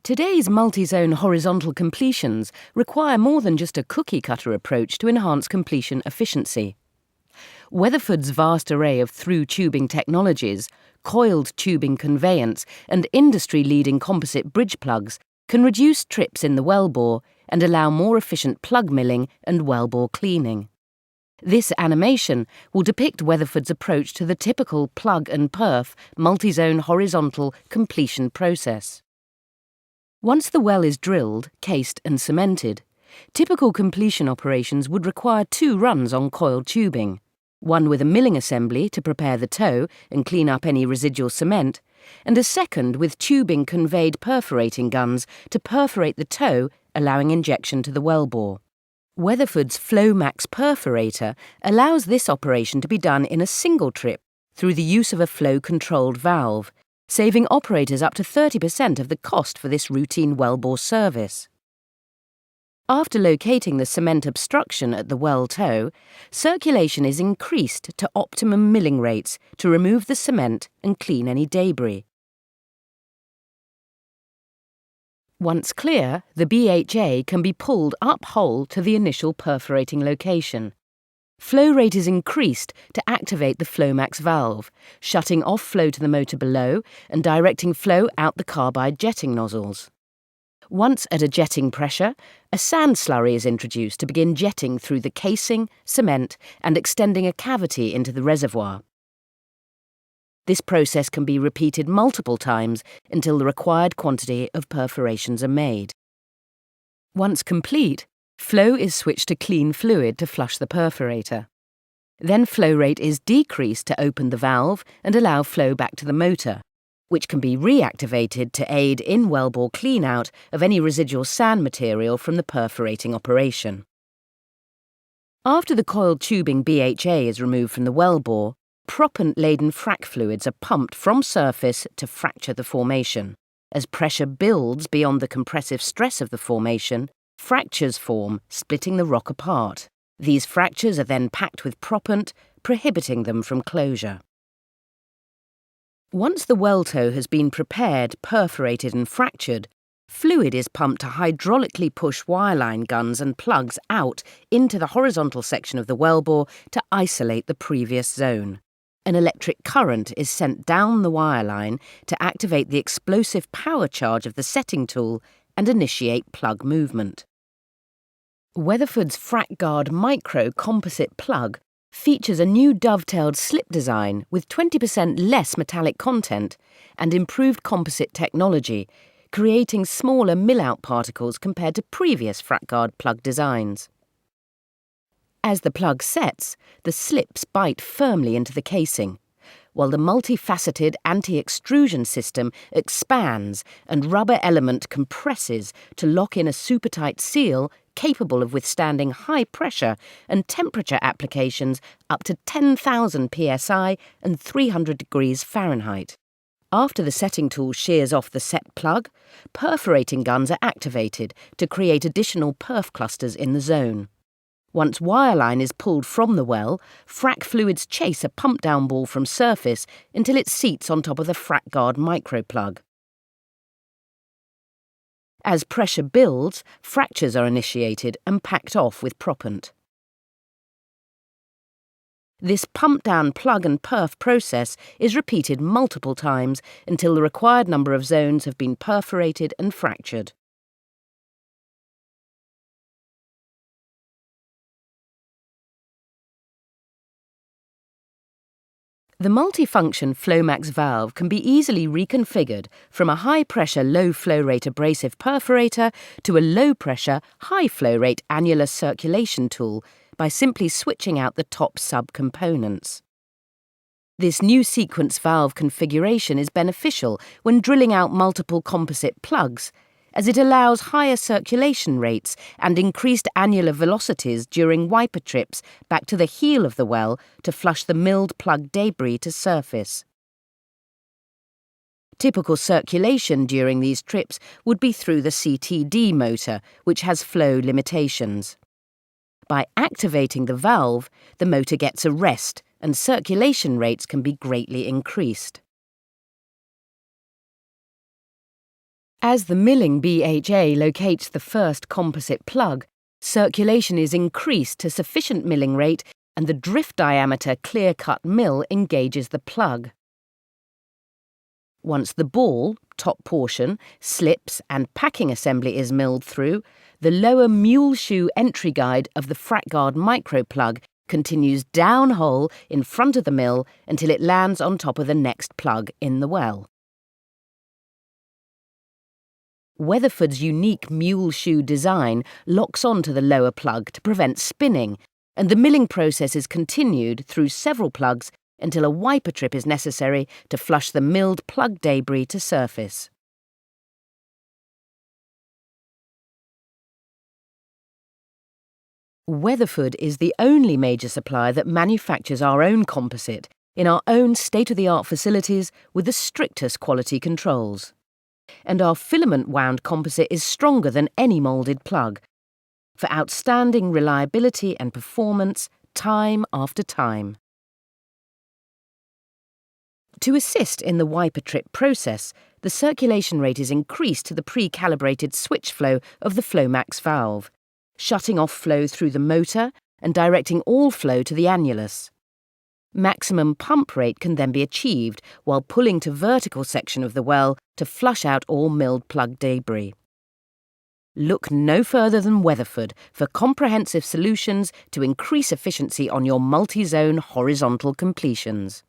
Today's multi-zone horizontal completions require more than just a cookie-cutter approach to enhance completion efficiency. Weatherford's vast array of through tubing technologies, coiled tubing conveyance and industry-leading composite bridge plugs can reduce trips in the wellbore and allow more efficient plug milling and wellbore cleaning. This animation will depict Weatherford's approach to the typical plug and perf multi-zone horizontal completion process. Once the well is drilled, cased and cemented, typical completion operations would require 2 runs on coiled tubing, one with a milling assembly to prepare the toe and clean up any residual cement, and a second with tubing conveyed perforating guns to perforate the toe, allowing injection to the wellbore. Weatherford's Flowmax perforator allows this operation to be done in a single trip through the use of a flow-controlled valve, saving operators up to 30% of the cost for this routine wellbore service. After locating the cement obstruction at the well toe, circulation is increased to optimum milling rates to remove the cement and clean any debris. Once clear, the BHA can be pulled up hole to the initial perforating location. Flow rate is increased to activate the Flowmax valve, shutting off flow to the motor below and directing flow out the carbide jetting nozzles. Once at a jetting pressure, a sand slurry is introduced to begin jetting through the casing, cement, and extending a cavity into the reservoir. This process can be repeated multiple times until the required quantity of perforations are made. Once complete, flow is switched to clean fluid to flush the perforator. Then flow rate is decreased to open the valve and allow flow back to the motor, which can be reactivated to aid in wellbore clean-out of any residual sand material from the perforating operation. After the coiled tubing BHA is removed from the wellbore, proppant-laden frac fluids are pumped from surface to fracture the formation. As pressure builds beyond the compressive stress of the formation, fractures form, splitting the rock apart. These fractures are then packed with proppant, prohibiting them from closure. Once the well toe has been prepared, perforated and fractured, fluid is pumped to hydraulically push wireline guns and plugs out into the horizontal section of the wellbore to isolate the previous zone. An electric current is sent down the wireline to activate the explosive power charge of the setting tool and initiate plug movement. Weatherford's FracGuard Micro composite plug features a new dovetailed slip design with 20% less metallic content and improved composite technology, creating smaller mill-out particles compared to previous FracGuard plug designs. As the plug sets, the slips bite firmly into the casing, while the multifaceted anti-extrusion system expands and rubber element compresses to lock in a super-tight seal capable of withstanding high pressure and temperature applications up to 10,000 psi and 300 degrees Fahrenheit. After the setting tool shears off the set plug, perforating guns are activated to create additional perf clusters in the zone. Once wireline is pulled from the well, frac fluids chase a pump-down ball from surface until it seats on top of the FracGuard microplug. As pressure builds, fractures are initiated and packed off with proppant. This pump-down plug and perf process is repeated multiple times until the required number of zones have been perforated and fractured. The multifunction Flowmax valve can be easily reconfigured from a high-pressure, low-flow-rate abrasive perforator to a low-pressure, high-flow-rate annular circulation tool by simply switching out the top sub-components. This new sequence valve configuration is beneficial when drilling out multiple composite plugs, as it allows higher circulation rates and increased annular velocities during wiper trips back to the heel of the well to flush the milled plug debris to surface. Typical circulation during these trips would be through the CTD motor, which has flow limitations. By activating the valve, the motor gets a rest and circulation rates can be greatly increased. As the milling BHA locates the first composite plug, circulation is increased to sufficient milling rate and the drift diameter clear-cut mill engages the plug. Once the ball, top portion, slips and packing assembly is milled through, the lower mule shoe entry guide of the FracGuard micro plug continues downhole in front of the mill until it lands on top of the next plug in the well. Weatherford's unique mule shoe design locks onto the lower plug to prevent spinning, and the milling process is continued through several plugs until a wiper trip is necessary to flush the milled plug debris to surface. Weatherford is the only major supplier that manufactures our own composite in our own state-of-the-art facilities with the strictest quality controls. And our filament-wound composite is stronger than any moulded plug, for outstanding reliability and performance time after time. To assist in the wiper trip process, the circulation rate is increased to the pre-calibrated switch flow of the Flowmax valve, shutting off flow through the motor and directing all flow to the annulus. Maximum pump rate can then be achieved while pulling to vertical section of the well to flush out all milled plug debris. Look no further than Weatherford for comprehensive solutions to increase efficiency on your multi-zone horizontal completions.